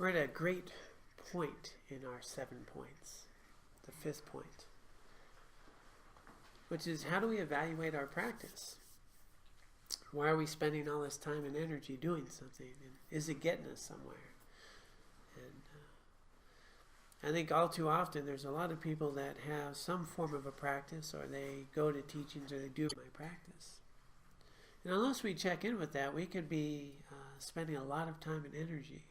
We're at a great point in our 7 points. The 5th point, which is, how do we evaluate our practice? Why are we spending all this time and energy doing something? And is it getting us somewhere? And I think all too often there's a lot of people that have some form of a practice, or they go to teachings, or they do my practice. And unless we check in with that, we could be spending a lot of time and energy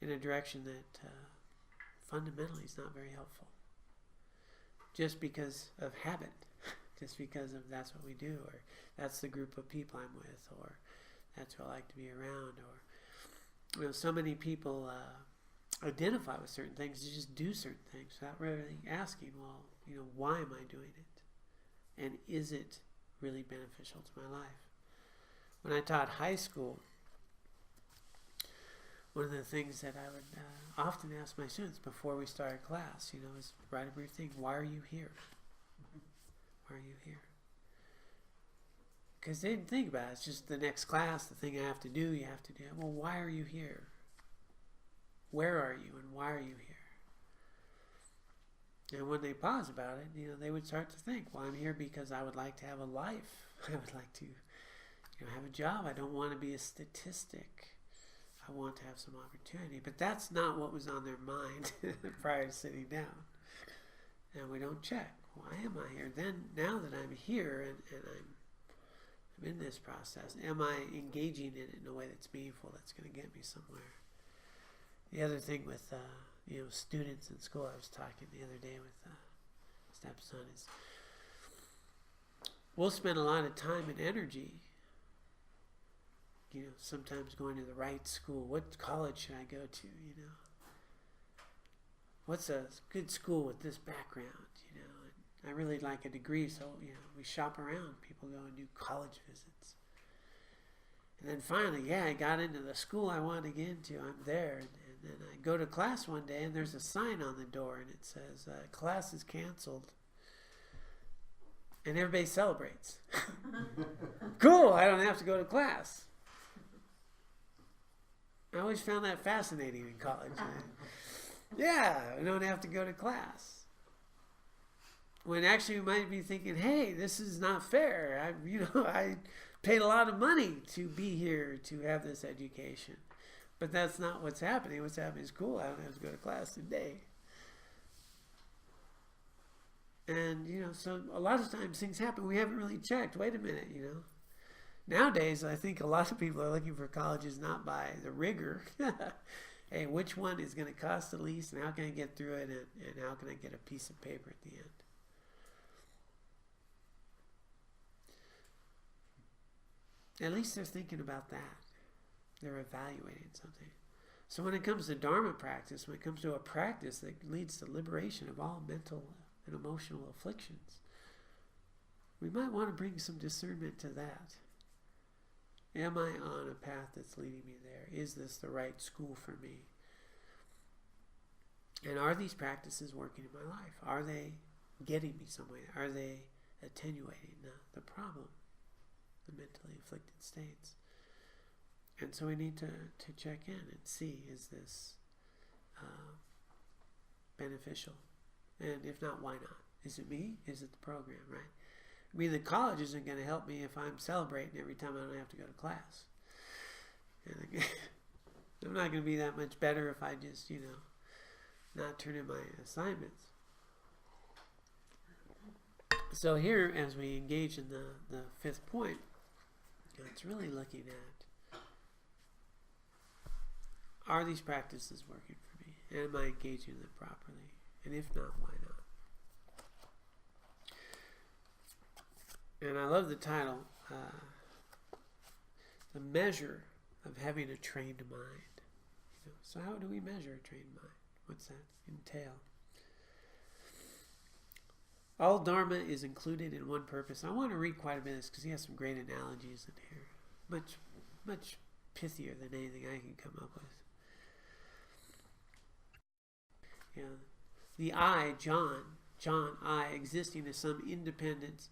in a direction that fundamentally is not very helpful. Just because of habit, just because of that's what we do, or that's the group of people I'm with, or that's who I like to be around, or so many people identify with certain things, they just do certain things without really asking, well, why am I doing it? And is it really beneficial to my life? When I taught high school, one of the things that I would often ask my students before we started class, is write a brief thing. Why are you here? Why are you here? Because they didn't think about it. It's just the next class, the thing I have to do, you have to do. Well, why are you here? Where are you and why are you here? And when they pause about it, they would start to think, well, I'm here because I would like to have a life. I would like to have a job. I don't want to be a statistic. I want to have some opportunity. But that's not what was on their mind prior to sitting down. And we don't check. Why am I here? Then, now that I'm here and I'm in this process, am I engaging in it in a way that's meaningful, that's going to get me somewhere? The other thing with students in school, I was talking the other day with stepson, is we'll spend a lot of time and energy sometimes going to the right school. What college should I go to? What's a good school with this background? And I really like a degree, so we shop around. People go and do college visits. And then finally, I got into the school I wanted to get into. I'm there, and then I go to class one day, and there's a sign on the door, and it says, class is canceled. And everybody celebrates. Cool, I don't have to go to class. I always found that fascinating in college. I don't have to go to class. When actually we might be thinking, hey, this is not fair. I paid a lot of money to be here to have this education. But that's not what's happening. What's happening is, cool, I don't have to go to class today. And, so a lot of times things happen. We haven't really checked. Wait a minute, Nowadays, I think a lot of people are looking for colleges not by the rigor. Hey, which one is going to cost the least, and how can I get through it, and how can I get a piece of paper at the end? At least they're thinking about that. They're evaluating something. So when it comes to Dharma practice, when it comes to a practice that leads to liberation of all mental and emotional afflictions, we might want to bring some discernment to that. Am I on a path that's leading me there? Is this the right school for me? And are these practices working in my life? Are they getting me somewhere? Are they attenuating the problem, the mentally afflicted states? And so we need to check in and see, is this beneficial? And if not, why not? Is it me? Is it the program, right? I mean, the college isn't going to help me if I'm celebrating every time I don't have to go to class. And I'm not going to be that much better if I just, not turn in my assignments. So here, as we engage in the 5th point, it's really looking at, are these practices working for me? And am I engaging in them properly? And if not, why not? And I love the title, The Measure of Having a Trained Mind. So how do we measure a trained mind? What's that entail? All Dharma is included in one purpose. I want to read quite a bit of this because he has some great analogies in here. Much pithier than anything I can come up with. The I, John, I, existing as some independent,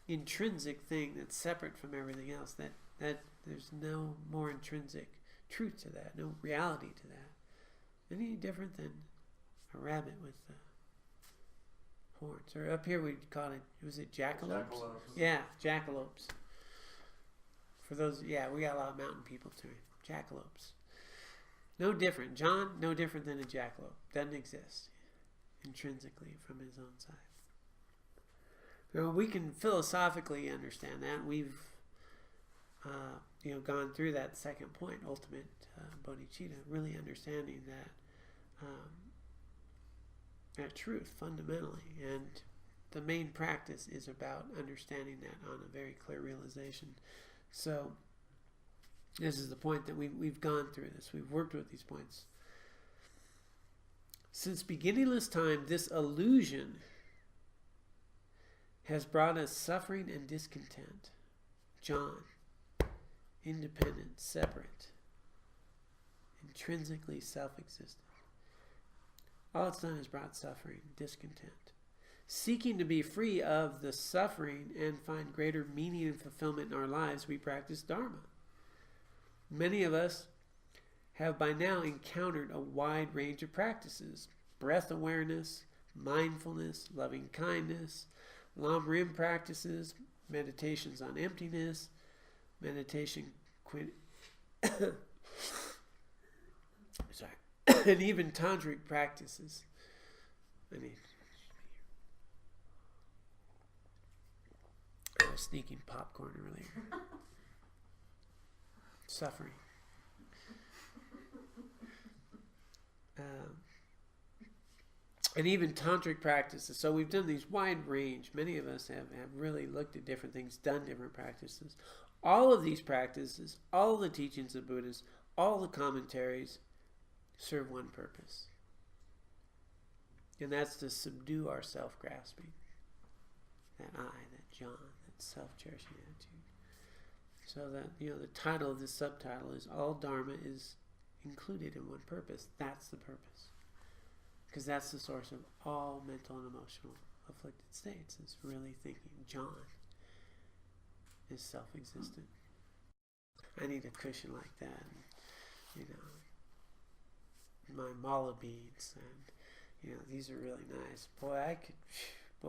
intrinsic thing that's separate from everything else, that there's no more intrinsic truth to that, no reality to that. Any different than a rabbit with horns. Or up here we'd call it, was it jackalopes? Jackalopes. Yeah, jackalopes. For those, yeah, we got a lot of mountain people too. Jackalopes. No different. John, no different than a jackalope. Doesn't exist intrinsically from his own side. Now, we can philosophically understand that. We've gone through that second point, ultimate bodhicitta, really understanding that truth fundamentally. And the main practice is about understanding that on a very clear realization. So this is the point that we've gone through this. We've worked with these points. Since beginningless time, this illusion has brought us suffering and discontent. John, independent, separate, intrinsically self-existent. All it's done is brought suffering, discontent. Seeking to be free of the suffering and find greater meaning and fulfillment in our lives, we practice Dharma. Many of us have by now encountered a wide range of practices: breath awareness, mindfulness, loving kindness, Lam Rim practices, meditations on emptiness, meditation, and even tantric practices. I was sneaking popcorn earlier. Suffering. And even tantric practices. So we've done these wide range. Many of us have really looked at different things, done different practices. All of these practices, all the teachings of Buddhists, all the commentaries serve one purpose. And that's to subdue our self-grasping. That I, that John, that self-cherishing attitude. So that, the title of this subtitle is All Dharma is Included in One Purpose. That's the purpose. Because that's the source of all mental and emotional afflicted states. It's really thinking John is self-existent. I need a cushion like that. And, my mala beads, and these are really nice. Boy,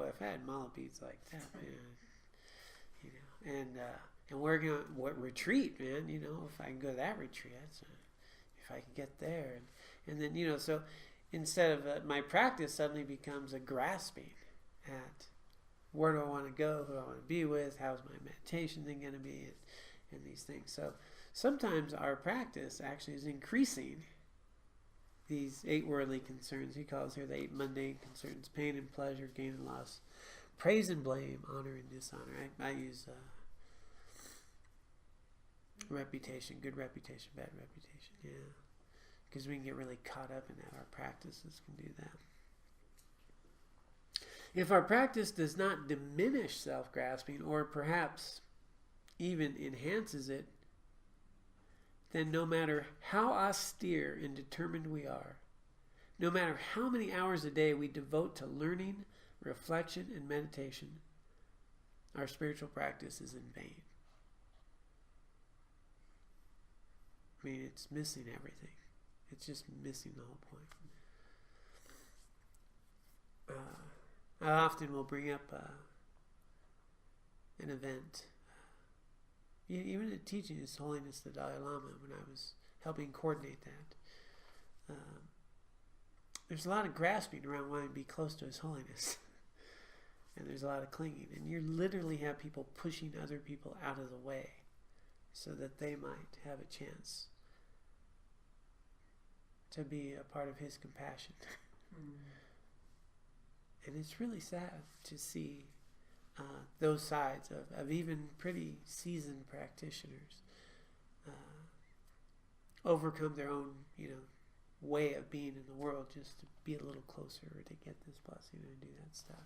if I had mala beads like that, man, and we're going what retreat, man. If I can go to that retreat, if I can get there, and then so. Instead of my practice suddenly becomes a grasping at where do I want to go, who do I want to be with, how's my meditation thing going to be, and these things. So sometimes our practice actually is increasing these 8 worldly concerns. He calls here the 8 mundane concerns: pain and pleasure, gain and loss, praise and blame, honor and dishonor. I use reputation, good reputation, bad reputation, yeah. Because we can get really caught up in that. Our practices can do that. If our practice does not diminish self-grasping, or perhaps even enhances it, then no matter how austere and determined we are, no matter how many hours a day we devote to learning, reflection, and meditation, our spiritual practice is in vain. It's missing everything. It's just missing the whole point. I often will bring up an event, even a teaching His Holiness the Dalai Lama, when I was helping coordinate that. There's a lot of grasping around wanting to be close to His Holiness. And there's a lot of clinging. And you literally have people pushing other people out of the way so that they might have a chance to be a part of His compassion. And it's really sad to see those sides of even pretty seasoned practitioners overcome their own, way of being in the world just to be a little closer or to get this blessing and do that stuff.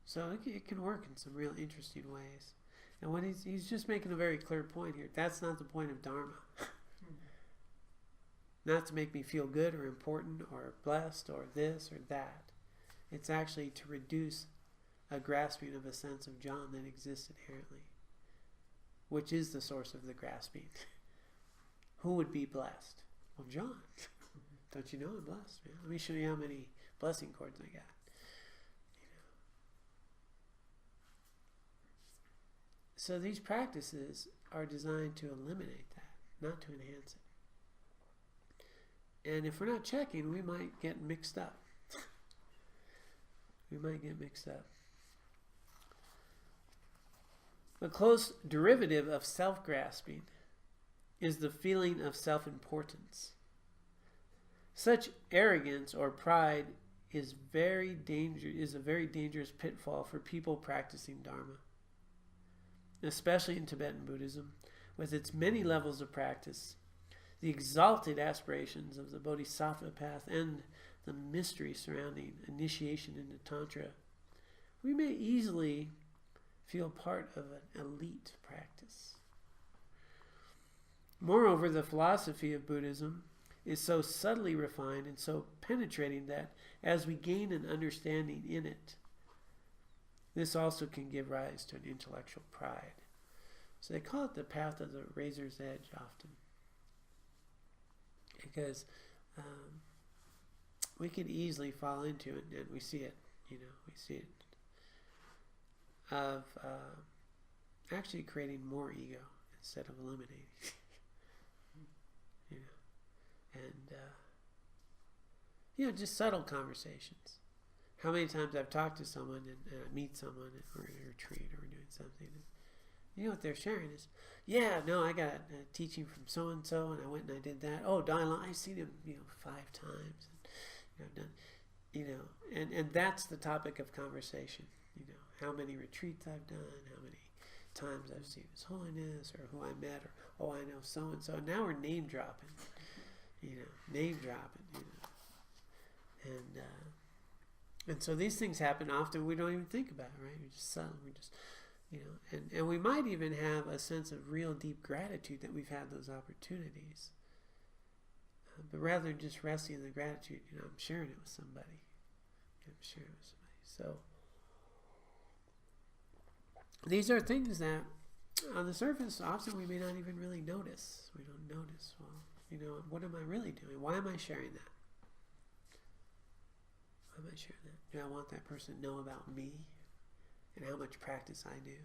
So it can work in some real interesting ways. And when he's just making a very clear point here, that's not the point of Dharma. Not to make me feel good or important or blessed or this or that. It's actually to reduce a grasping of a sense of John that exists inherently. which is the source of the grasping, who would be blessed? Well, John. Don't you know I'm blessed, man? Let me show you how many blessing cords I got. So these practices are designed to eliminate that, not to enhance it. And if we're not checking, we might get mixed up. A close derivative of self-grasping is the feeling of self-importance. Such arrogance or pride is a very dangerous pitfall for people practicing Dharma, especially in Tibetan Buddhism, with its many levels of practice, the exalted aspirations of the Bodhisattva path, and the mystery surrounding initiation into Tantra. We may easily feel part of an elite practice. Moreover, the philosophy of Buddhism is so subtly refined and so penetrating that as we gain an understanding in it, this also can give rise to an intellectual pride. So they call it the path of the razor's edge often, because we can easily fall into it, and we see it, of actually creating more ego instead of eliminating. And just subtle conversations. How many times I've talked to someone and I meet someone and we're in a retreat or we're doing something, and you know what they're sharing is, I got a teaching from so and so, and I went and I did that. Oh, Dalai Lama, I've seen him 5 times. And, I've done, and that's the topic of conversation. How many retreats I've done, how many times I've seen His Holiness, or who I met, or I know so and so. And now we're name dropping, and so these things happen often. We don't even think about it, right? We just subtle. We just, and we might even have a sense of real deep gratitude that we've had those opportunities. But rather than just resting in the gratitude, I'm sharing it with somebody. So these are things that, on the surface, often we may not even really notice. We don't notice. Well, what am I really doing? Why am I sharing that? Why am I sharing that? Do I want that person to know about me and how much practice I do?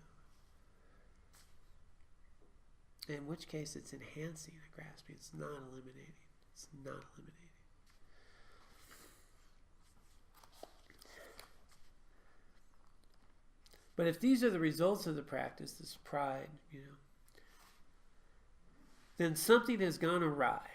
In which case, it's enhancing the grasping. It's not eliminating. It's not eliminating. But if these are the results of the practice, this pride, then something has gone awry.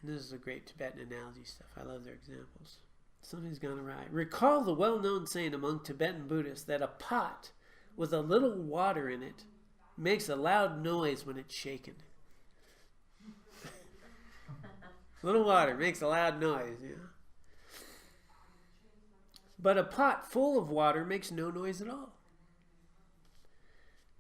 And this is a great Tibetan analogy stuff. I love their examples. Something's gone awry. Recall the well-known saying among Tibetan Buddhists that a pot with a little water in it makes a loud noise when it's shaken. Little water makes a loud noise, But a pot full of water makes no noise at all.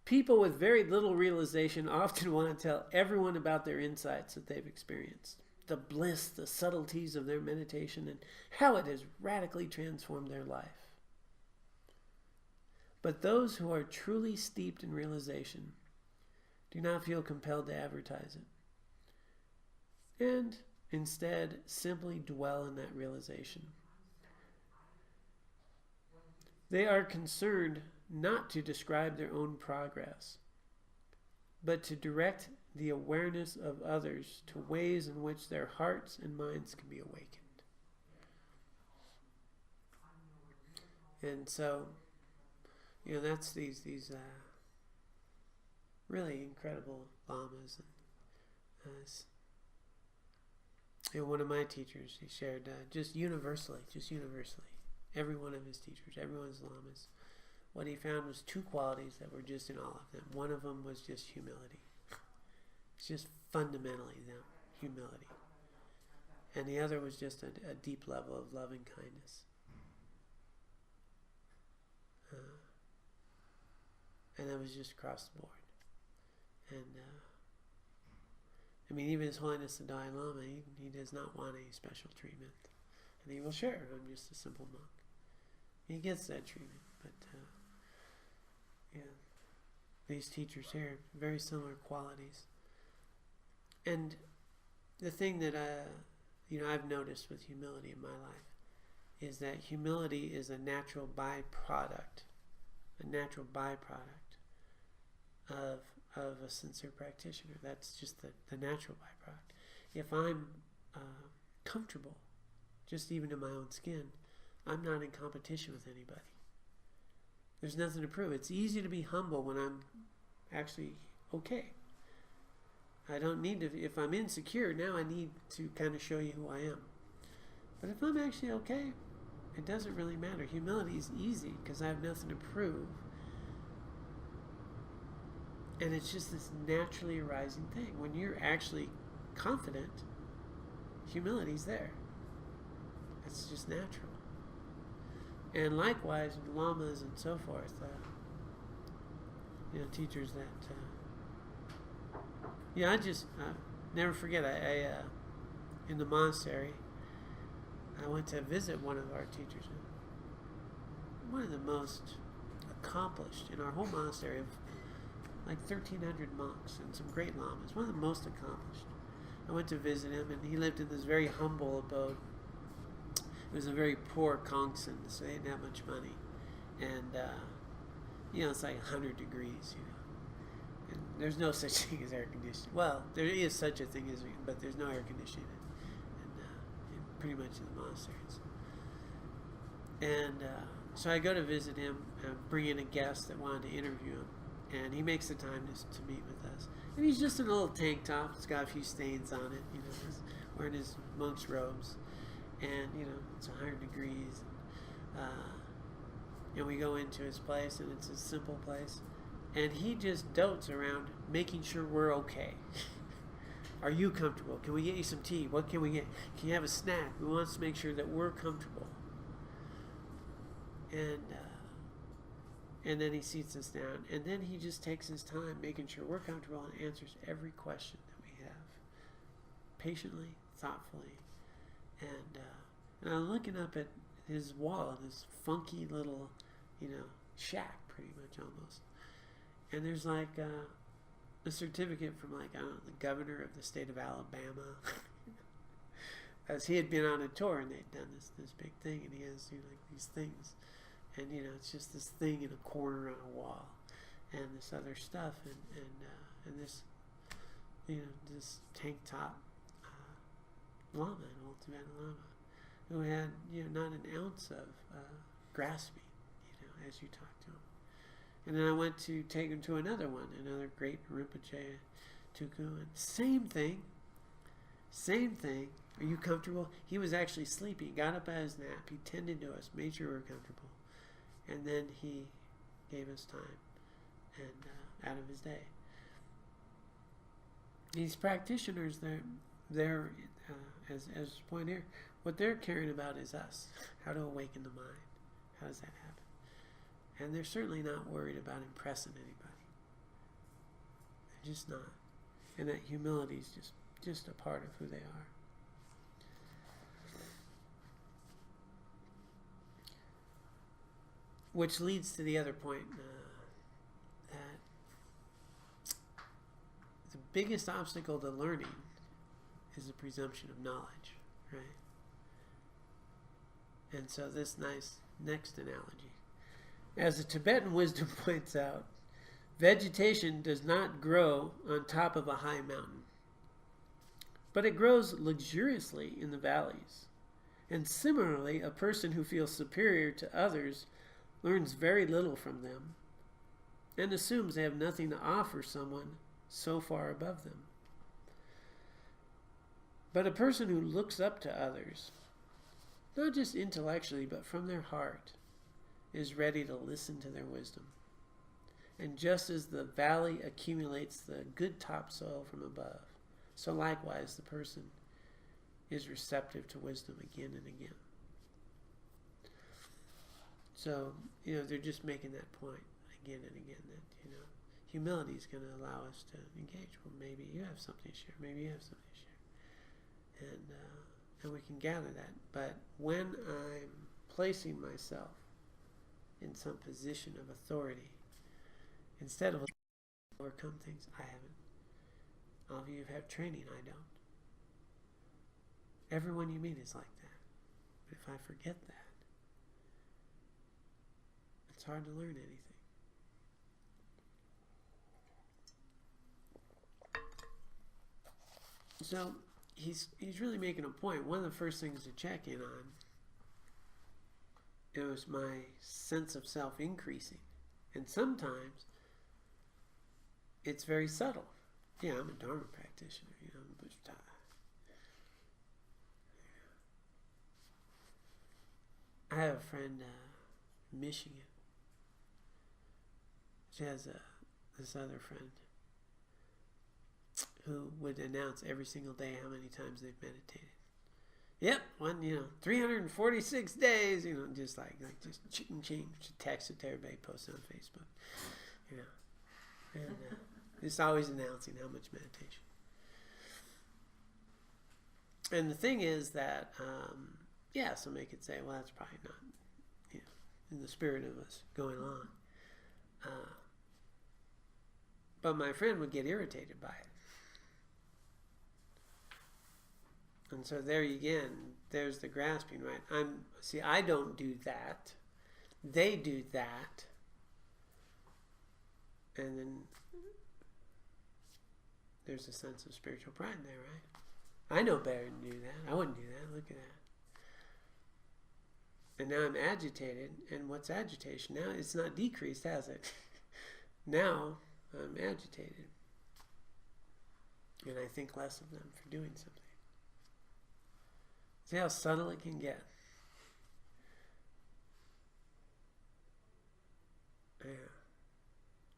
People with very little realization often want to tell everyone about their insights that they've experienced, the bliss, the subtleties of their meditation, and how it has radically transformed their life. But those who are truly steeped in realization do not feel compelled to advertise it, and instead simply dwell in that realization. They are concerned not to describe their own progress, but to direct the awareness of others to ways in which their hearts and minds can be awakened. And so, that's these really incredible lamas. And one of my teachers, he shared just universally, every one of his teachers, every one of his lamas, what he found was 2 qualities that were just in all of them. One of them was just humility. It's just fundamentally them, humility. And the other was just a deep level of loving kindness. And that was just across the board. And even His Holiness the Dalai Lama, he does not want any special treatment. And he will share, I'm just a simple monk. He gets that treatment, but these teachers here, very similar qualities. And the thing that I've noticed with humility in my life is that humility is a natural byproduct of a sincere practitioner. That's just the natural byproduct. If I'm comfortable, just even in my own skin, I'm not in competition with anybody. There's nothing to prove. It's easy to be humble when I'm actually okay. I don't need to, if I'm insecure, now I need to kind of show you who I am. But if I'm actually okay, it doesn't really matter. Humility is easy because I have nothing to prove. And it's just this naturally arising thing. When you're actually confident, humility's there. It's just natural. And likewise, with lamas and so forth, teachers that, I just never forget. I in the monastery, I went to visit one of our teachers, one of the most accomplished in our whole monastery of like 1,300 monks and some great lamas. One of the most accomplished. I went to visit him, and he lived in this very humble abode. It was a very poor Kongsan, so they didn't have much money. And, it's like 100 degrees, And there's no such thing as air conditioning. Well, there is such a thing, but there's no air conditioning in pretty much in the monasteries. And so I go to visit him, bring in a guest that wanted to interview him. And he makes the time to meet with us. And he's just in a little tank top. It's got a few stains on it, He's wearing his monk's robes. And, it's 100 degrees. And we go into his place, and it's a simple place. And he just dotes around making sure we're okay. Are you comfortable? Can we get you some tea? What can we get? Can you have a snack? We want to make sure that we're comfortable. And then he seats us down. And then he just takes his time making sure we're comfortable and answers every question that we have. Patiently, thoughtfully. And I'm looking up at his wall, this funky little, shack, pretty much almost. And there's like a certificate from the governor of the state of Alabama. As he had been on a tour, and they'd done this big thing, and he has these things. And it's just this thing in a corner on a wall, and this other stuff, and this, this tank top lama, an old Tibetan lama, who had not an ounce of grasping, as you talk to him. And then I went to take him to another great Rinpoche, Tuku, and same thing. Are you comfortable? He was actually sleepy. He got up out of his nap. He tended to us, made sure we were comfortable. And then he gave us time and out of his day. These practitioners, they're as point here, what they're caring about is us. How to awaken the mind. How does that happen? And they're certainly not worried about impressing anybody. They're just not. And that humility is just a part of who they are. Which leads to the other point, that the biggest obstacle to learning is the presumption of knowledge, right? And so this nice next analogy. As the Tibetan wisdom points out, vegetation does not grow on top of a high mountain, but it grows luxuriously in the valleys. And similarly, a person who feels superior to others learns very little from them and assumes they have nothing to offer someone so far above them. But a person who looks up to others, not just intellectually, but from their heart, is ready to listen to their wisdom. And just as the valley accumulates the good topsoil from above, so likewise the person is receptive to wisdom again and again. So, they're just making that point again and again that, humility is going to allow us to engage. Well, maybe you have something to share. Maybe you have something to share. And we can gather that. But when I'm placing myself in some position of authority, instead of overcome things. I haven't. All of you have training. I don't. Everyone you meet is like that. But if I forget that, it's hard to learn anything. So he's really making a point. One of the first things to check in on, it was my sense of self increasing. And sometimes it's very subtle. Yeah, I'm a Dharma practitioner. I'm a Buddha. I have a friend in Michigan. She has this other friend who would announce every single day how many times they've meditated. Yep, 346 days, just ching. She texts it to everybody, posts it on Facebook, and just always announcing how much meditation. And the thing is that, somebody could say, well, that's probably not, in the spirit of us going along. But my friend would get irritated by it. And so there's the grasping, right? I don't do that. They do that. And then there's a sense of spiritual pride there, right? I know better than do that. I wouldn't do that. Look at that. And now I'm agitated. And what's agitation? Now it's not decreased, has it? Now I'm agitated. And I think less of them for doing something. See how subtle it can get. Yeah.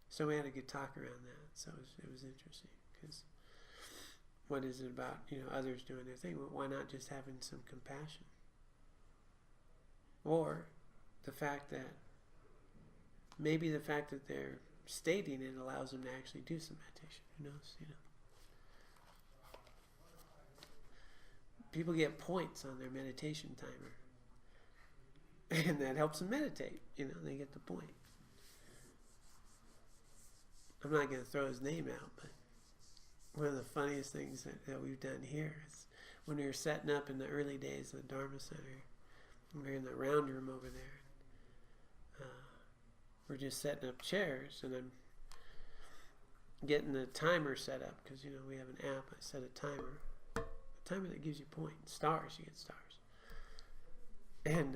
So we had a good talk around that. So it was interesting. Because what is it about, others doing their thing? Well, why not just having some compassion? Or the fact that they're stating it allows them to actually do some meditation. Who knows? People get points on their meditation timer. And that helps them meditate. They get the point. I'm not going to throw his name out, but one of the funniest things that we've done here is when we were setting up in the early days of the Dharma Center. We were in the round room over there. We're just setting up chairs, and I'm getting the timer set up because, we have an app. I set a timer. Timer that gives you points. Stars, you get stars. And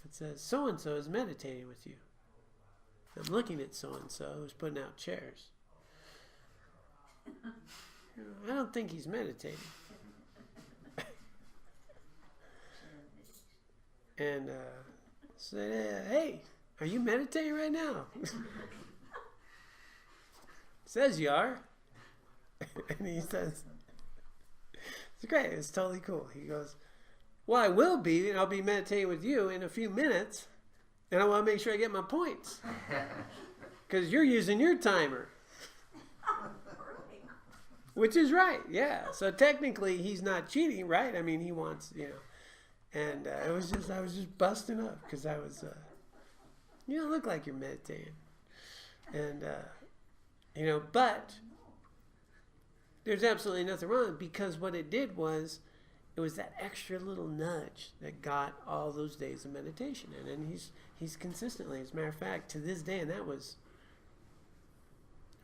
it says, so-and-so is meditating with you. I'm looking at so-and-so who's putting out chairs. I don't think he's meditating. And said, hey, are you meditating right now? Says you are. And he says, it's great, it's totally cool. He goes, well, I will be, and I'll be meditating with you in a few minutes, and I want to make sure I get my points. Because you're using your timer. Which is right, yeah. So technically, he's not cheating, right? I mean, he wants, And I was just busting up, because I was, you don't look like you're meditating. And, but there's absolutely nothing wrong with it, because what it did was, it was that extra little nudge that got all those days of meditation in. And he's consistently, as a matter of fact, to this day, and that was,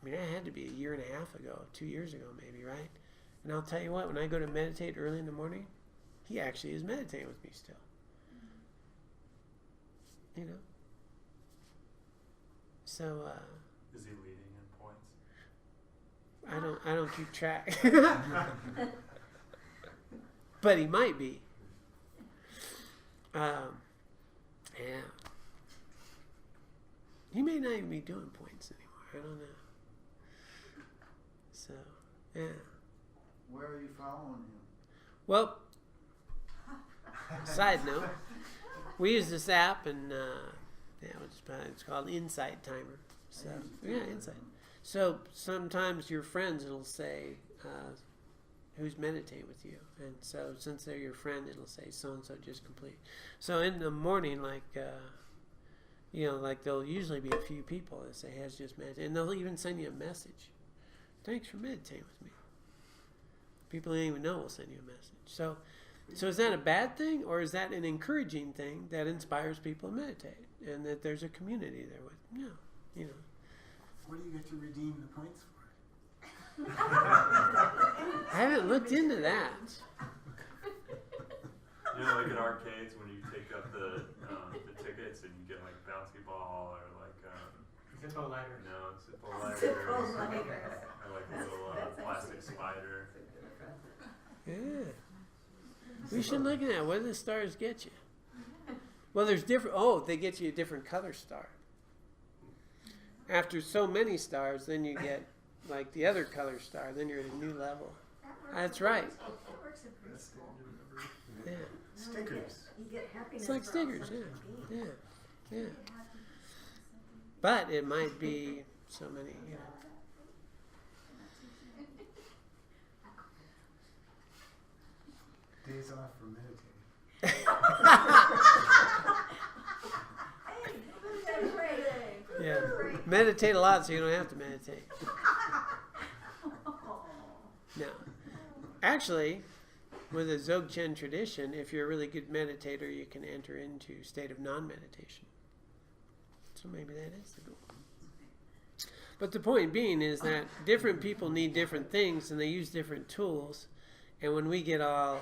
that had to be a year and a half ago, 2 years ago maybe, right? And I'll tell you what, when I go to meditate early in the morning, he actually is meditating with me still. So, is he leading in points? I don't keep track. But he might be. Yeah. He may not even be doing points anymore. I don't know. So, yeah. Where are you following him? Well, side note, we use this app, and it's called Insight Timer. So, yeah, Insight. So sometimes your friends, it'll say who's meditating with you, and so since they're your friend, it'll say so and so just complete. So in the morning, like like there'll usually be a few people that say, "Has just meditated," and they'll even send you a message. Thanks for meditating with me. People you don't even know will send you a message. So is that a bad thing, or is that an encouraging thing that inspires people to meditate, and that there's a community there with? What do you get to redeem the points for? I haven't looked into that. Like at arcades when you take up the tickets and you get like bouncy ball or like Zippo lighters. Zippo lighters. Or like a little plastic spider. Yeah. We should look at that. What do the stars get you? Well, there's different. Oh, they get you a different color star. After so many stars, then you get like the other color star. Then you're at a new level. That's right. That works in preschool. Yeah. Stickers. You get happiness. It's like for stickers. all Yeah. Yeah. Yeah. But it might be so many. Days off for meditating. Yeah. Meditate a lot so you don't have to meditate. No. Actually, with the Dzogchen tradition, if you're a really good meditator, you can enter into a state of non-meditation. So maybe that is the goal. But the point being is that different people need different things, and they use different tools. And when we get all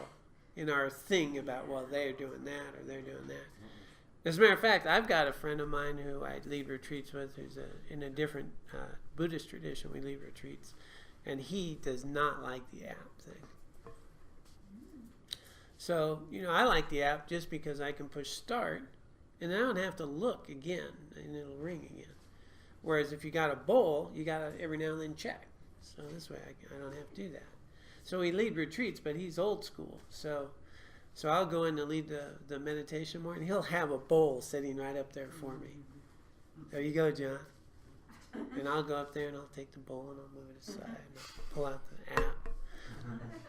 in our thing about, well, they're doing that or they're doing that. As a matter of fact, I've got a friend of mine who I lead retreats with who's in a different Buddhist tradition. We lead retreats. And he does not like the app thing. So, I like the app just because I can push start, and I don't have to look again, and it'll ring again. Whereas if you got a bowl, you got to every now and then check. So this way I don't have to do that. So we lead retreats, but he's old school. So I'll go in to lead the meditation more, and he'll have a bowl sitting right up there for me. There you go, John. And I'll go up there and I'll take the bowl and I'll move it aside and I'll pull out the app.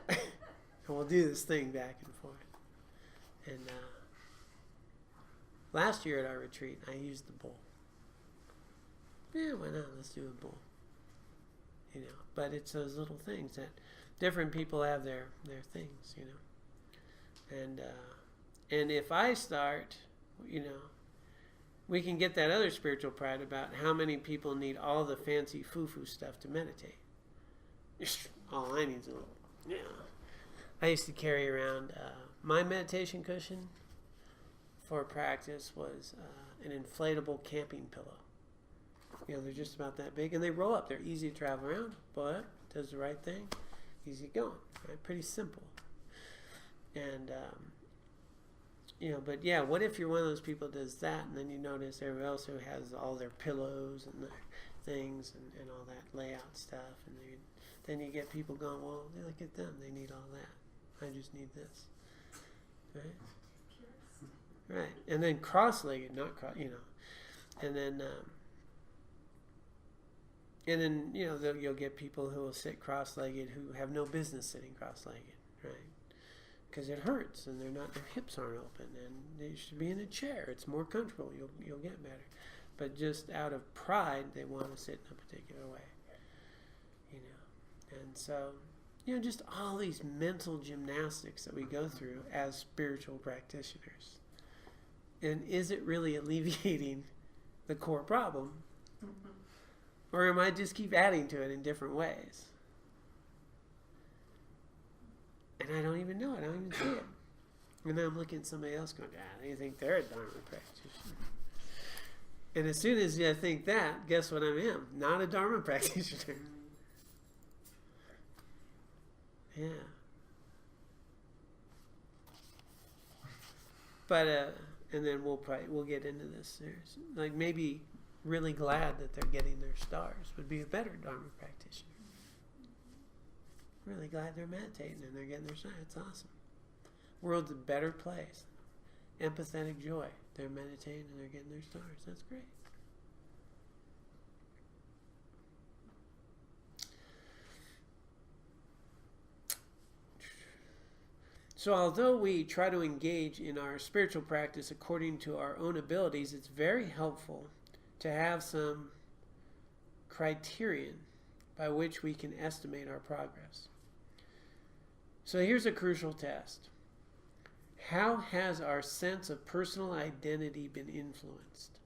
And we'll do this thing back and forth. And last year at our retreat, I used the bowl. Yeah, why not? Let's do a bowl. But it's those little things that different people have their things, And if I start, we can get that other spiritual pride about how many people need all the fancy foo-foo stuff to meditate. All I need is a little, I used to carry around, my meditation cushion for practice was an inflatable camping pillow. They're just about that big, and they roll up. They're easy to travel around, but does the right thing, easy going, right? Pretty simple. And, but yeah, what if you're one of those people that does that, and then you notice everybody else who has all their pillows and their things and all that layout stuff, and then you get people going, well, look at them, they need all that. I just need this, right? Right, and then cross-legged, not and then you'll get people who will sit cross-legged who have no business sitting cross-legged, right? Because it hurts and their hips aren't open, and they should be in a chair. It's more comfortable. You'll get better. But just out of pride, they want to sit in a particular way, And so, just all these mental gymnastics that we go through as spiritual practitioners. And is it really alleviating the core problem? Or am I just keep adding to it in different ways? And I don't even know it. I don't even see it. And then I'm looking at somebody else going, they think they're a Dharma practitioner. And as soon as I think that, guess what I am? Not a Dharma practitioner. Yeah. But, and then we'll get into this. There's, like, maybe really glad that they're getting their stars would be a better Dharma practitioner. Really glad they're meditating and they're getting their stars. It's awesome. World's a better place. Empathetic joy. They're meditating and they're getting their stars. That's great. So although we try to engage in our spiritual practice according to our own abilities, it's very helpful to have some criterion by which we can estimate our progress. So here's a crucial test. How has our sense of personal identity been influenced?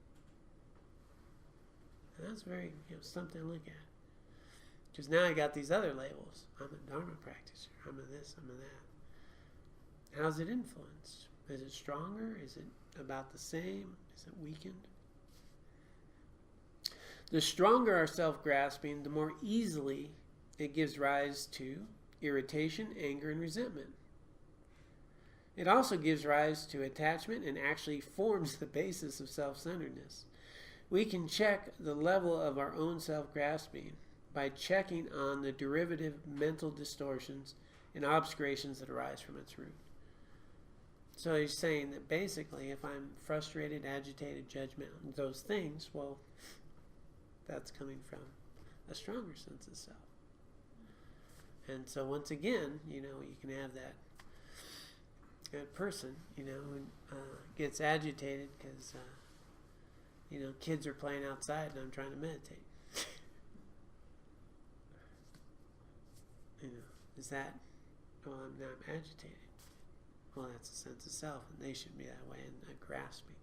That's very something to look at. Because now I got these other labels. I'm a Dharma practitioner. I'm a this, I'm a that. How's it influenced? Is it stronger? Is it about the same? Is it weakened? The stronger our self-grasping, the more easily it gives rise to irritation, anger, and resentment. It also gives rise to attachment and actually forms the basis of self-centeredness. We can check the level of our own self-grasping by checking on the derivative mental distortions and obscurations that arise from its root. So he's saying that basically if I'm frustrated, agitated, judgmental, those things, well, that's coming from a stronger sense of self. And so once again, you can have that person, who gets agitated because, kids are playing outside and I'm trying to meditate. Is that, well, I'm agitated. Well, that's a sense of self, and they shouldn't be that way, and grasping.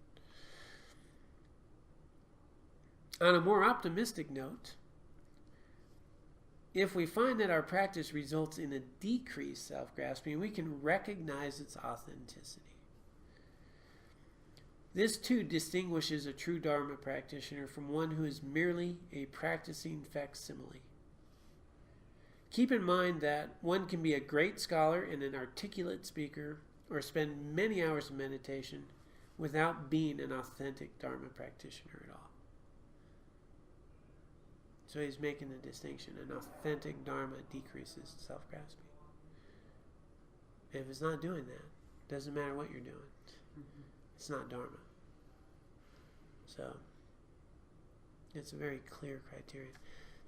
On a more optimistic note, if we find that our practice results in a decreased self-grasping, we can recognize its authenticity. This too distinguishes a true Dharma practitioner from one who is merely a practicing facsimile. Keep in mind that one can be a great scholar and an articulate speaker, or spend many hours of meditation without being an authentic Dharma practitioner at all. So he's making the distinction. An authentic Dharma decreases self-grasping. If it's not doing that, it doesn't matter what you're doing. It's not Dharma. So it's a very clear criterion.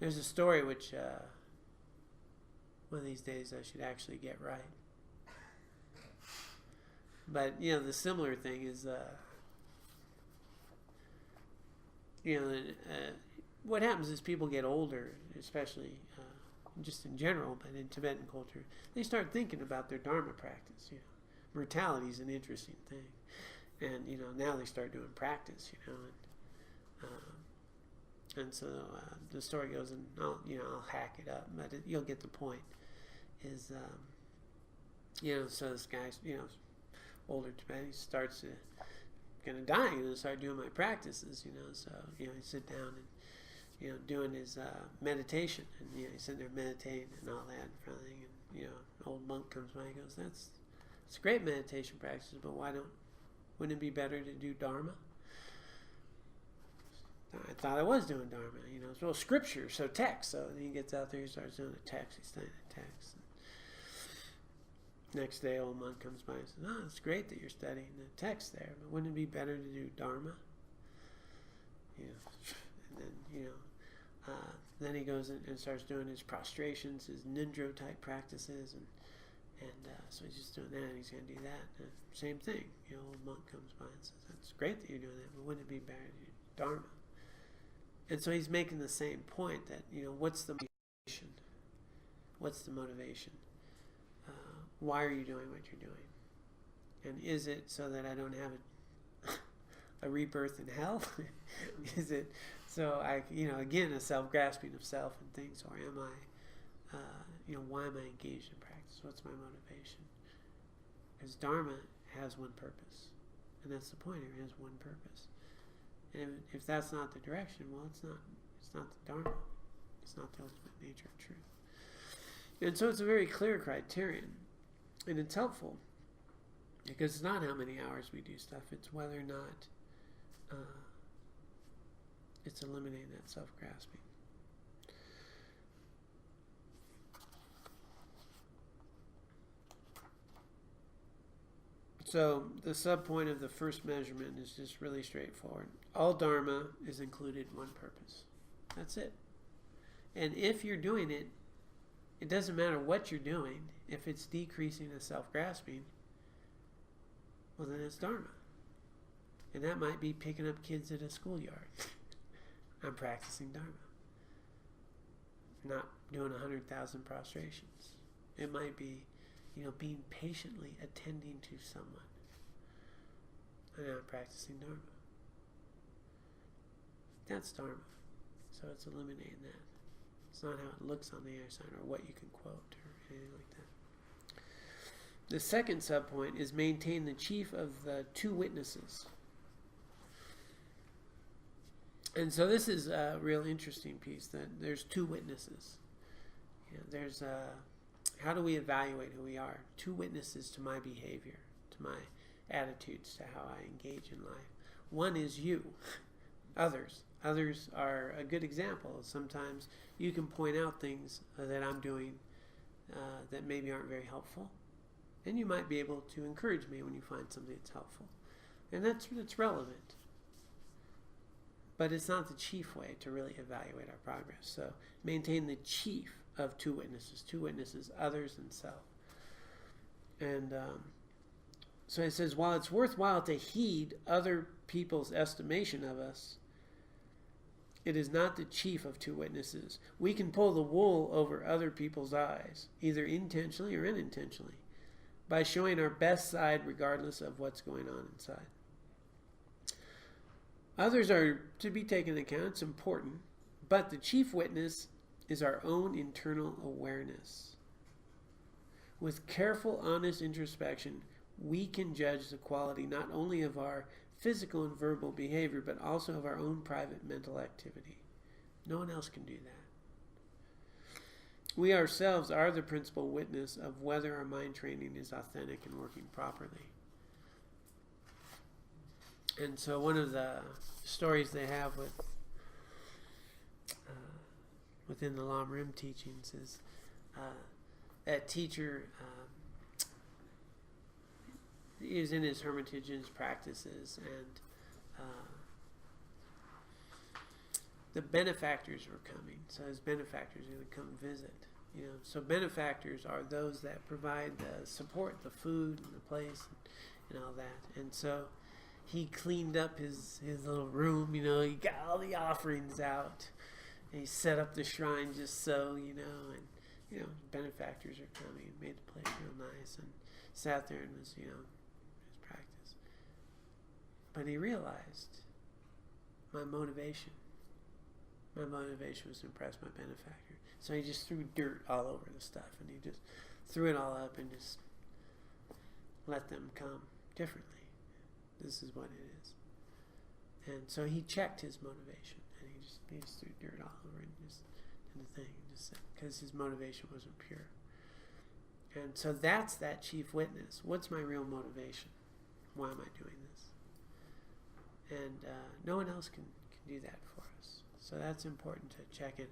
There's a story which one of these days I should actually get right. But, the similar thing is, what happens is people get older, especially just in general, but in Tibetan culture, they start thinking about their Dharma practice. Mortality is an interesting thing. And, now they start doing practice, and so the story goes, and I'll hack it up, but you'll get the point, is, so this guy's, older Tibetan, he starts to, going to die, start doing my practices, so, he sit down and, doing his meditation, and, he's sitting there meditating and all that and everything, and, an old monk comes by and goes, it's a great meditation practice, but wouldn't it be better to do Dharma? I thought I was doing Dharma, well, scripture, so text. So then he gets out there, he starts doing the text, he's studying the text. Next day, old monk comes by and says, it's great that you're studying the text there, but wouldn't it be better to do Dharma? And then, then he goes and starts doing his prostrations, his Nindro type practices, and so he's just doing that, and he's going to do that. And same thing, old monk comes by and says, that's great that you're doing that, but wouldn't it be better to do Dharma? And so he's making the same point that, what's the motivation? What's the motivation? Why are you doing what you're doing? And is it so that I don't have a rebirth in hell? Is it so I, again, a self-grasping of self and things, or am I, why am I engaged in practice? What's my motivation? Because Dharma has one purpose, and that's the point. It has one purpose. And if that's not the direction, well, it's not the Dharma. It's not the ultimate nature of truth. And so it's a very clear criterion. And it's helpful because it's not how many hours we do stuff. It's whether or not it's eliminating that self-grasping. So the subpoint of the first measurement is just really straightforward. All Dharma is included one purpose. That's it. And if you're doing it, it doesn't matter what you're doing. If it's decreasing the self-grasping, well, then it's Dharma. And that might be picking up kids at a schoolyard. I'm practicing Dharma. Not doing 100,000 prostrations. It might be, being patiently attending to someone. And I'm practicing Dharma. That's Dharma. So it's eliminating that. It's not how it looks on the air sign or what you can quote or anything like that. The second subpoint is maintain the chief of the two witnesses. And so this is a real interesting piece, that there's two witnesses. There's how do we evaluate who we are? Two witnesses to my behavior, to my attitudes, to how I engage in life. One is you. Others are a good example. Sometimes you can point out things that I'm doing that maybe aren't very helpful, and you might be able to encourage me when you find something that's helpful, and that's relevant. But it's not the chief way to really evaluate our progress. So maintain the chief of two witnesses, others and self. And so it says, while it's worthwhile to heed other people's estimation of us, it is not the chief of two witnesses. We can pull the wool over other people's eyes, either intentionally or unintentionally, by showing our best side regardless of what's going on inside. Others are to be taken into account. It's important. But the chief witness is our own internal awareness. With careful, honest introspection, we can judge the quality not only of our physical and verbal behavior, but also of our own private mental activity. No one else can do that. We ourselves are the principal witness of whether our mind training is authentic and working properly. And so one of the stories they have within the Lam Rim teachings is that teacher is in his hermitage and his practices, and the benefactors were coming. So his benefactors would come visit. So benefactors are those that provide the support, the food, and the place, and all that. And so he cleaned up his little room, he got all the offerings out. And he set up the shrine just so, and, benefactors are coming, made the place real nice, and sat there and was, his practice. But he realized my motivation was to impress my benefactor. So he just threw dirt all over the stuff, and he just threw it all up and just let them come differently. This is what it is. And so he checked his motivation, and he just threw dirt all over it and just did the thing, just because his motivation wasn't pure. And so that's that chief witness. What's my real motivation? Why am I doing this? And no one else can do that for us. So that's important to check in.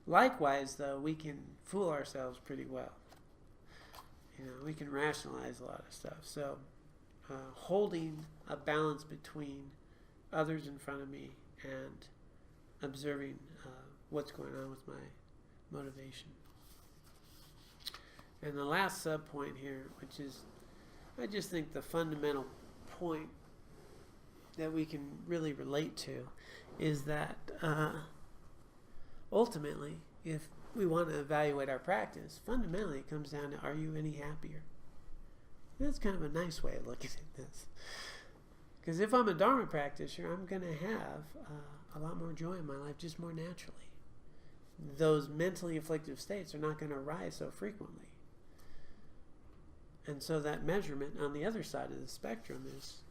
Likewise, though, we can fool ourselves pretty well. We can rationalize a lot of stuff. So holding a balance between others in front of me and observing what's going on with my motivation. And the last sub-point here, which is, I just think the fundamental point that we can really relate to, is that ultimately, if we want to evaluate our practice, fundamentally it comes down to, are you any happier? That's kind of a nice way of looking at this. Because if I'm a Dharma practitioner, I'm going to have a lot more joy in my life just more naturally. Those mentally afflictive states are not going to arise so frequently. And so that measurement on the other side of the spectrum is,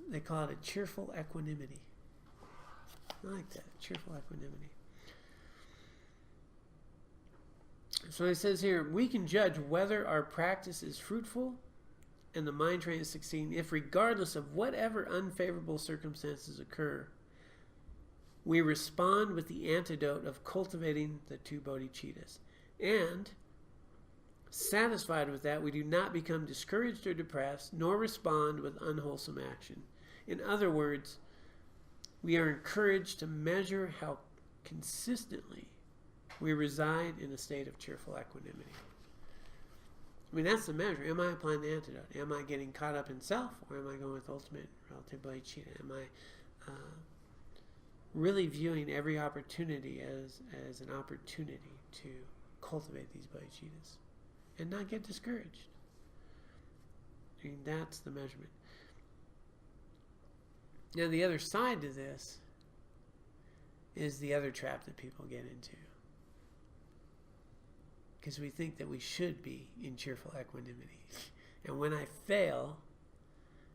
they call it a cheerful equanimity. I like that, cheerful equanimity. So it says here, we can judge whether our practice is fruitful and the mind training is succeeding if, regardless of whatever unfavorable circumstances occur, we respond with the antidote of cultivating the two bodhicittas. And, satisfied with that, we do not become discouraged or depressed, nor respond with unwholesome action. In other words, we are encouraged to measure how consistently we reside in a state of cheerful equanimity. I mean, that's the measure. Am I applying the antidote? Am I getting caught up in self, or am I going with ultimate relative bodhicitta? Am I really viewing every opportunity as an opportunity to cultivate these bodhicittas and not get discouraged? I mean, that's the measurement. Now, the other side to this is the other trap that people get into. Because we think that we should be in cheerful equanimity. And when I fail,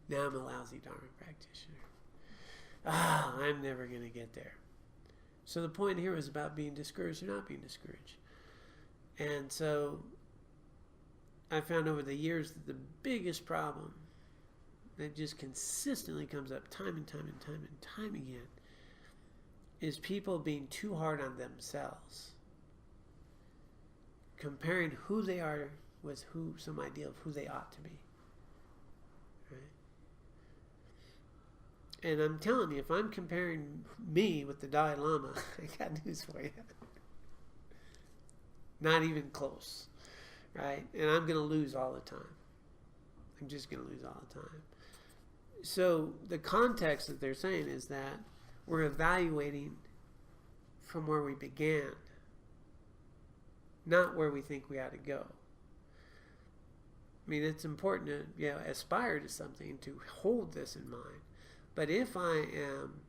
now I'm a lousy Dharma practitioner. I'm never going to get there. So the point here is about being discouraged or not being discouraged. And so I found over the years that the biggest problem that just consistently comes up time and time and time and time again is people being too hard on themselves, comparing who they are with some idea of who they ought to be. Right? And I'm telling you, if I'm comparing me with the Dalai Lama, I got news for you. Not even close. Right? And I'm going to lose all the time. I'm just going to lose all the time. So the context that they're saying is that we're evaluating from where we began, not where we think we ought to go. I mean, it's important to aspire to something, to hold this in mind. But if I am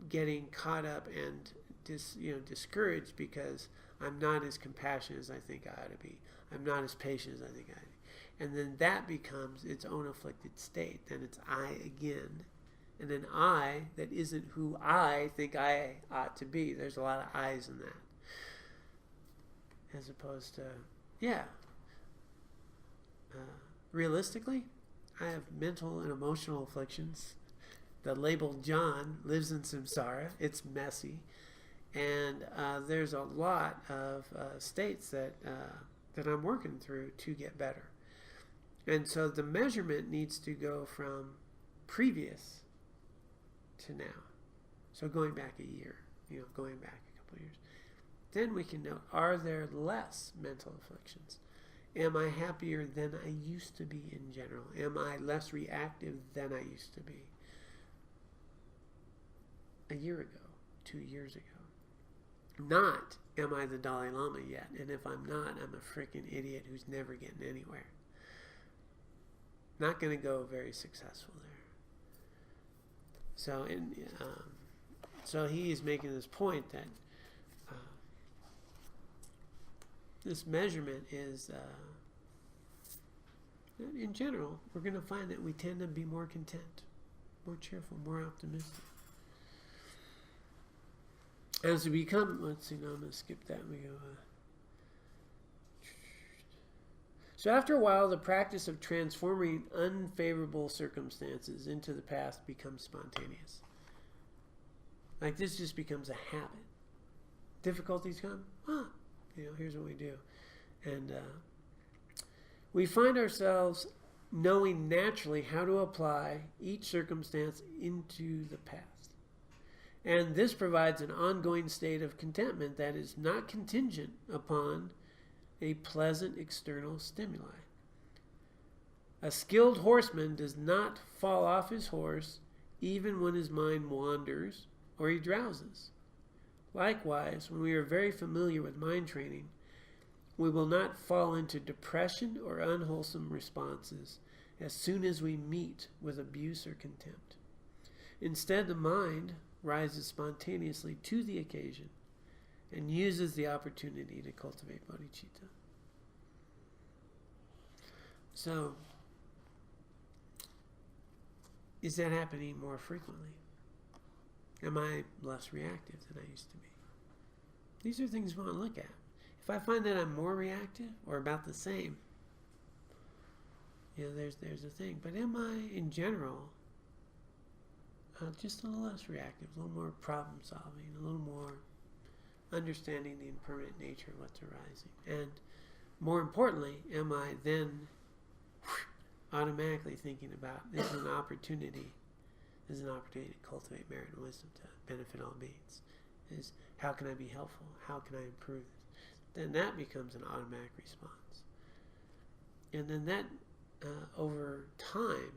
getting caught up and discouraged because I'm not as compassionate as I think I ought to be, I'm not as patient as I think I ought to be, and then that becomes its own afflicted state. Then it's I again. And then I that isn't who I think I ought to be. There's a lot of I's in that. As opposed to, realistically, I have mental and emotional afflictions. The label John lives in samsara. It's messy. And there's a lot of states that I'm working through to get better. And so the measurement needs to go from previous to now. So going back a year, going back a couple of years. Then we can know, are there less mental afflictions? Am I happier than I used to be in general? Am I less reactive than I used to be a year ago, 2 years ago? Not, am I the Dalai Lama yet? And if I'm not, I'm a freaking idiot who's never getting anywhere. Not going to go very successful there. So, so he is making this point that this measurement is, in general, we're going to find that we tend to be more content, more cheerful, more optimistic. As we become, let's see, no, I'm going to skip that. We go. So after a while, the practice of transforming unfavorable circumstances into the past becomes spontaneous. Like this just becomes a habit. Difficulties come, here's what we do. And we find ourselves knowing naturally how to apply each circumstance into the past. And this provides an ongoing state of contentment that is not contingent upon a pleasant external stimuli. A skilled horseman does not fall off his horse even when his mind wanders or he drowses. Likewise, when we are very familiar with mind training, we will not fall into depression or unwholesome responses as soon as we meet with abuse or contempt. Instead, the mind rises spontaneously to the occasion and uses the opportunity to cultivate bodhicitta. So, is that happening more frequently? Am I less reactive than I used to be? These are things we want to look at. If I find that I'm more reactive or about the same, there's a thing. But am I, in general, just a little less reactive, a little more problem solving, a little more understanding the impermanent nature of what's arising? And more importantly, am I then automatically thinking about this is an opportunity to cultivate merit and wisdom to benefit all beings? Is how can I be helpful? How can I improve this? Then that becomes an automatic response. And then that, over time,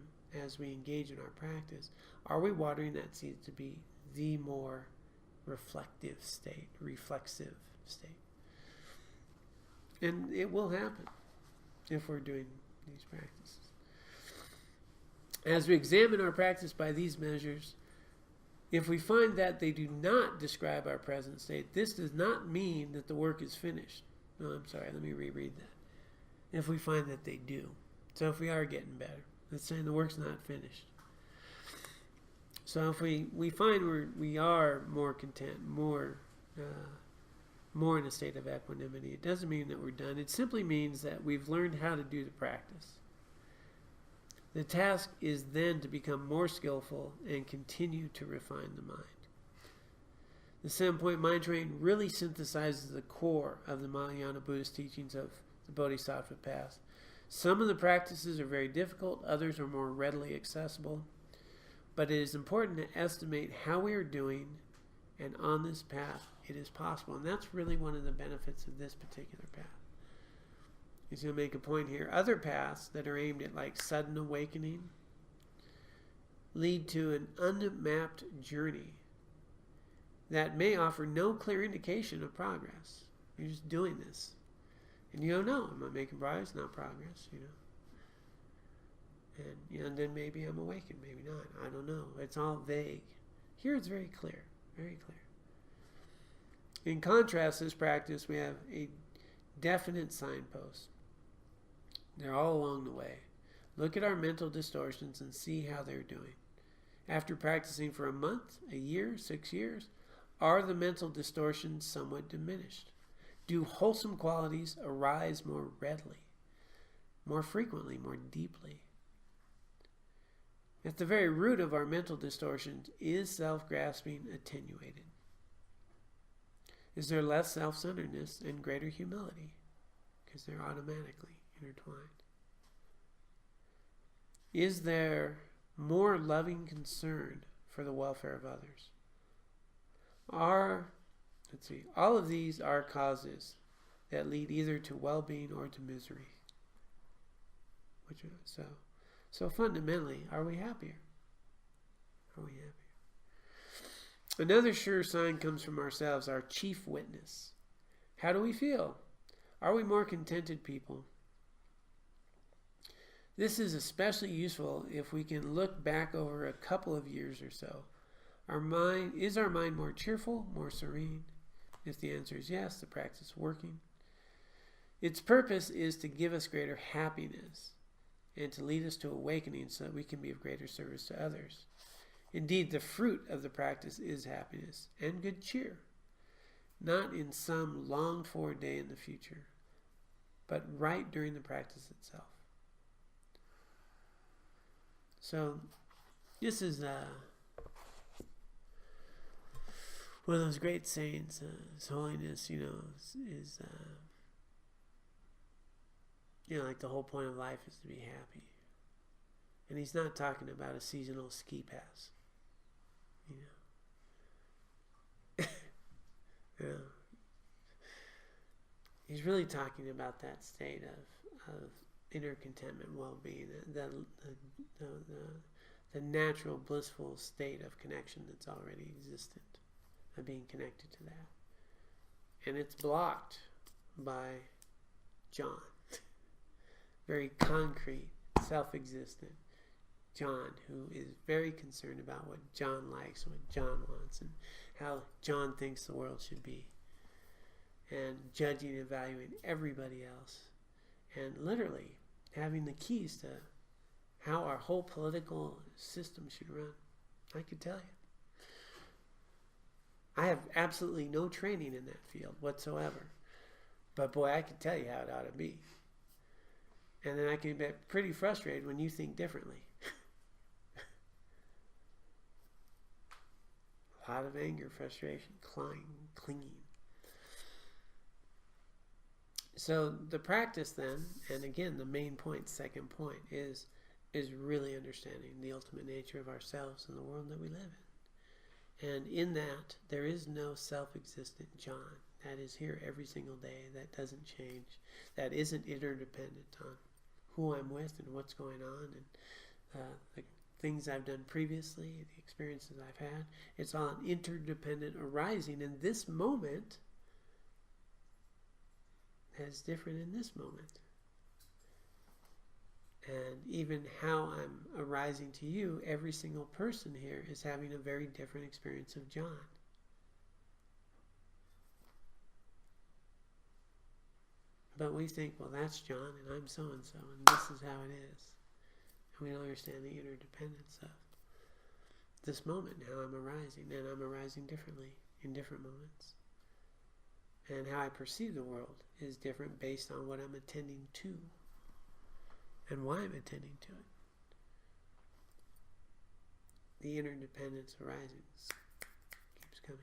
as we engage in our practice, are we watering that seed to be the more reflexive state? And it will happen if we're doing these practices. As we examine our practice by these measures, if we find that they do not describe our present state, this does not mean that the work is finished. No, I'm sorry, let me reread that. If we find that they do. So if we are getting better, that's saying the work's not finished. So if we find we are more content, more in a state of equanimity, it doesn't mean that we're done. It simply means that we've learned how to do the practice. The task is then to become more skillful and continue to refine the mind. The 7-point mind train really synthesizes the core of the Mahayana Buddhist teachings of the Bodhisattva path. Some of the practices are very difficult, others are more readily accessible, but it is important to estimate how we are doing, and on this path it is possible. And that's really one of the benefits of this particular path. He's going to make a point here. Other paths that are aimed at like sudden awakening lead to an unmapped journey that may offer no clear indication of progress. You're just doing this. And you don't know, am I making progress? Not progress, And then maybe I'm awakened, maybe not. I don't know. It's all vague. Here it's very clear, very clear. In contrast, this practice, we have a definite signpost. They're all along the way. Look at our mental distortions and see how they're doing. After practicing for a month, a year, 6 years, are the mental distortions somewhat diminished? Do wholesome qualities arise more readily, more frequently, more deeply? At the very root of our mental distortions is self-grasping attenuated. Is there less self-centeredness and greater humility? Because they're automatically intertwined. Is there more loving concern for the welfare of others? All of these are causes that lead either to well-being or to misery. So fundamentally, are we happier? Are we happier? Another sure sign comes from ourselves, our chief witness. How do we feel? Are we more contented people? This is especially useful if we can look back over a couple of years or so. Is our mind more cheerful, more serene? If the answer is yes, the practice is working. Its purpose is to give us greater happiness and to lead us to awakening so that we can be of greater service to others. Indeed, the fruit of the practice is happiness and good cheer, not in some longed-for day in the future, but right during the practice itself. So, this is one of those great sayings. His Holiness, is like the whole point of life is to be happy. And he's not talking about a seasonal ski pass. He's really talking about that state of inner contentment, well-being, the natural blissful state of connection that's already existent, of being connected to that. And it's blocked by John. Very concrete, self-existent John, who is very concerned about what John likes, what John wants, and how John thinks the world should be, and judging and evaluating everybody else, and literally having the keys to how our whole political system should run. I could tell you. I have absolutely no training in that field whatsoever, but boy, I could tell you how it ought to be. And then I can get pretty frustrated when you think differently. A lot of anger, frustration, clinging. So the practice then, and again the main point, second point, is really understanding the ultimate nature of ourselves and the world that we live in. And in that, there is no self-existent John. That is here every single day. That doesn't change. That isn't interdependent on. who I'm with and what's going on, and the things I've done previously, the experiences I've had. It's all an interdependent arising, and this moment is different in this moment. And even how I'm arising to you, every single person here is having a very different experience of John. But we think, well, that's John, and I'm so-and-so, and this is how it is. And we don't understand the interdependence of this moment, and how I'm arising. And I'm arising differently in different moments. And how I perceive the world is different based on what I'm attending to and why I'm attending to it. The interdependence arising keeps coming.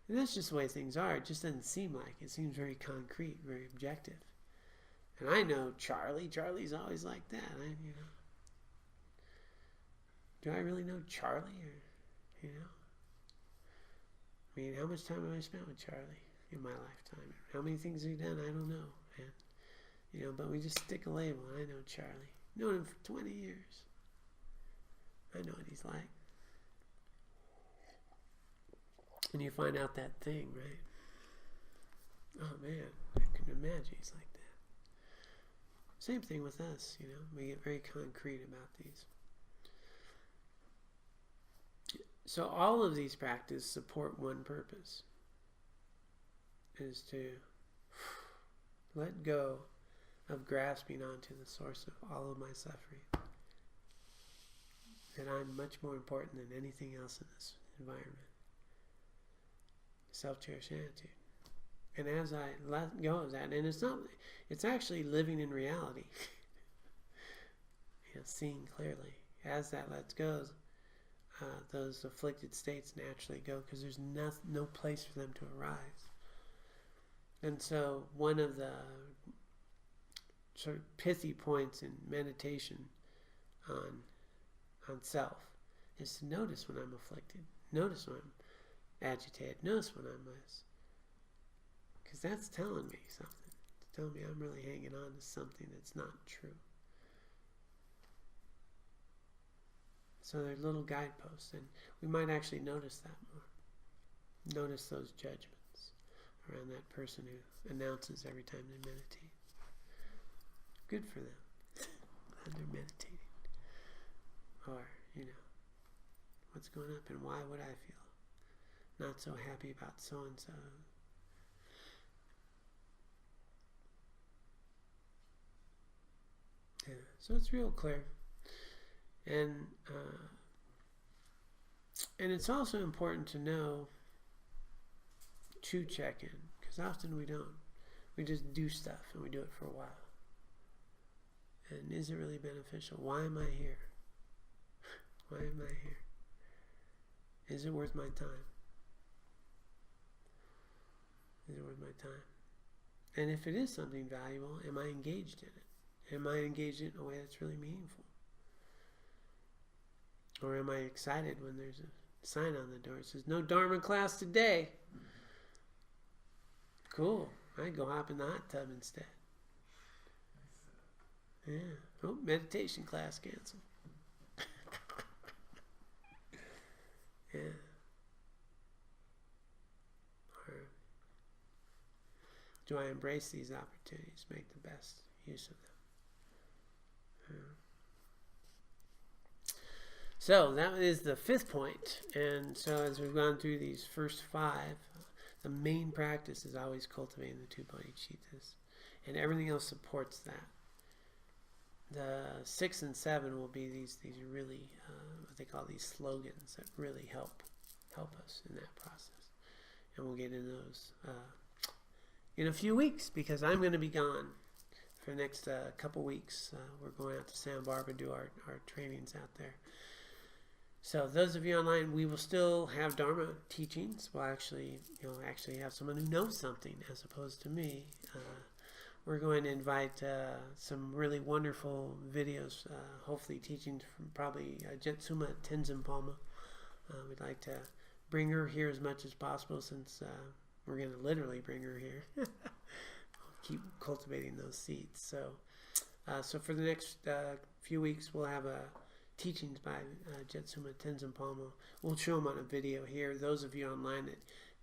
And that's just the way things are. It just doesn't seem like it. It seems very concrete, very objective. And I know Charlie's always like that. Do I really know Charlie? Or, I mean, how much time have I spent with Charlie in my lifetime? How many things has he done? I don't know. And, but we just stick a label. I know Charlie. Known him for 20 years. I know what he's like. And you find out that thing, right? Oh man, I couldn't imagine he's like that. Same thing with us, we get very concrete about these. So all of these practices support one purpose, is to let go of grasping onto the source of all of my suffering. That I'm much more important than anything else in this environment. Self-cherished attitude. And as I let go of that, and it's actually living in reality. Seeing clearly. As that lets go, those afflicted states naturally go, because there's no place for them to arise. And so one of the sort of pithy points in meditation on self is to notice when I'm afflicted. Notice when I'm agitated. Notice when I'm this. Because that's telling me something. It's telling me I'm really hanging on to something that's not true. So they're little guideposts, and we might actually notice that more. Notice those judgments around that person who announces every time they meditate. Good for them. Glad they're meditating. Or, what's going up and why would I feel not so happy about so-and-so? Yeah, so it's real clear. And it's also important to know to check in, because often we don't. We just do stuff and we do it for a while. And is it really beneficial? Why am I here? Why am I here? Is it worth my time? Is it worth my time? And if it is something valuable, am I engaged in it? Am I engaged in a way that's really meaningful? Or am I excited when there's a sign on the door that says, no Dharma class today? Cool. I go hop in the hot tub instead. Yeah. Oh, meditation class canceled. Yeah. Or do I embrace these opportunities, make the best use of them? Yeah. So that is the fifth point. And so as we've gone through these first five, the main practice is always cultivating the two bodhicittas. And everything else supports that. The 6 and 7 will be these really, what they call these slogans that really help us in that process. And we'll get into those in a few weeks, because I'm going to be gone for the next couple weeks. We're going out to Santa Barbara to do our trainings out there. So those of you online, we will still have Dharma teachings. We'll actually have someone who knows something as opposed to me. We're going to invite some really wonderful videos, hopefully teachings from probably Jetsuma Tenzin Palma. We'd like to bring her here as much as possible, since we're going to literally bring her here. We'll keep cultivating those seeds. So So for the next few weeks, we'll have teachings by Jetsuma Tenzin Palmo. We'll show them on a video here. Those of you online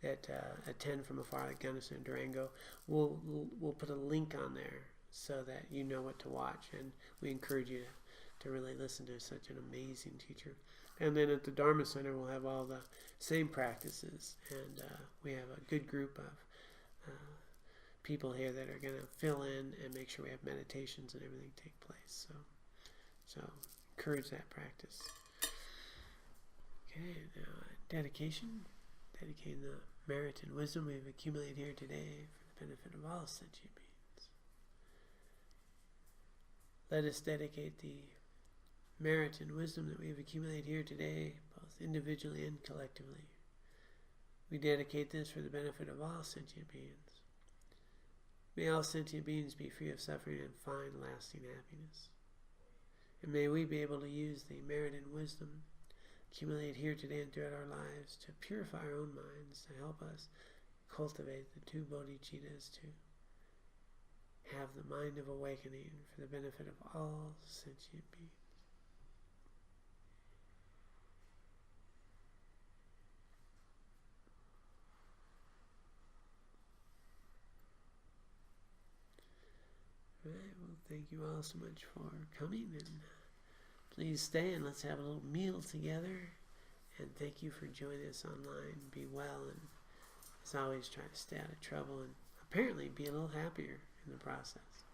that attend from afar, like Gunnison and Durango, we'll put a link on there so that you know what to watch, and we encourage you to really listen to such an amazing teacher. And then at the Dharma Center, we'll have all the same practices, and we have a good group of people here that are going to fill in and make sure we have meditations and everything take place. So encourage that practice. Okay, now dedication. Dedicating the merit and wisdom we've accumulated here today for the benefit of all sentient beings. Let us dedicate the merit and wisdom that we have accumulated here today, both individually and collectively. We dedicate this for the benefit of all sentient beings. May all sentient beings be free of suffering and find lasting happiness. And may we be able to use the merit and wisdom accumulated here today and throughout our lives to purify our own minds, to help us cultivate the two bodhicittas, to have the mind of awakening for the benefit of all sentient beings. All right, well, thank you all so much for coming, and please stay and let's have a little meal together. And thank you for joining us online. Be well, and as always, try to stay out of trouble and apparently be a little happier in the process.